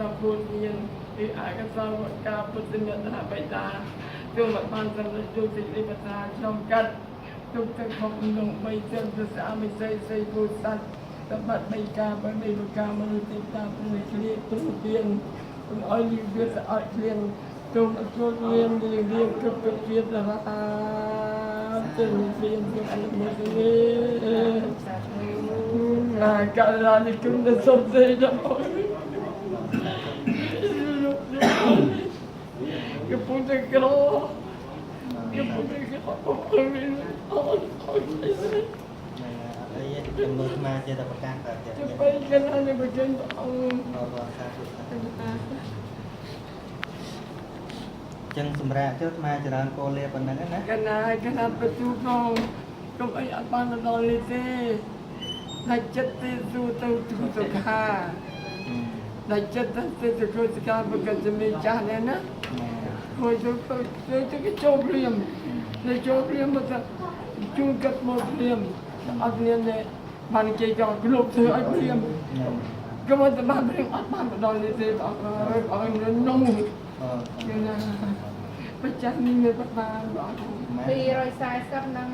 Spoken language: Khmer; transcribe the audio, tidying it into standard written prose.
សាពុទ្ធមានពីអាកសលការពុទ្ធមេត្តាបិតាចូលមកបានសម្រាប់ជួយសេចក្តីប្រាថ្នាក្នុងកាត់ទុកទឹកខំក្នុង3chânប្រសាមិស័យសេពុទ្ធស័ក្តិសម្បត្តិនៃការបើនៃការមនុស្សទេវតាព្រមគ្រាព្រមទៀងកុំឲ្យលីវាស្អត់គ្លៀងចូលអត់ចូលលៀងរៀងគ្រប់គ្រប់ជាតិរហ័សទៅរៀងគ្រប់អនុមោទនាណាកាលនេះគុំទៅសុំទេដល់កំពុងតែក្រកំពុងតែក្រអើយចំនួនស្មាជាតប្រកាសកើតទៀតទៅពេលកណ្ដាលនេះបើចេញអង្គចឹងសម្រាប់ចុះស្មាច្រើនគោលាប៉ុណ្ណឹងណាកណ្ដាលបន្ទូផងកុំអីអត់បានដល់នេះទេតែចិត្តទេទូទៅទុកខាតែចិត្តទៅទៅទៅការប្រកាសជំនាញចាស់នេះណាហើយទៅចូលព្រាមទៅចូលព្រាមមកជួនកាត់មកព្រាមអត់មានទេបានគេក៏គ្រប់ធ្វើឲ្យព្រាមក៏មកតែបានព្រាមអត់បានដល់នេះទេអត់នោះណាបច្ចាស់នេះមានបាន240នឹង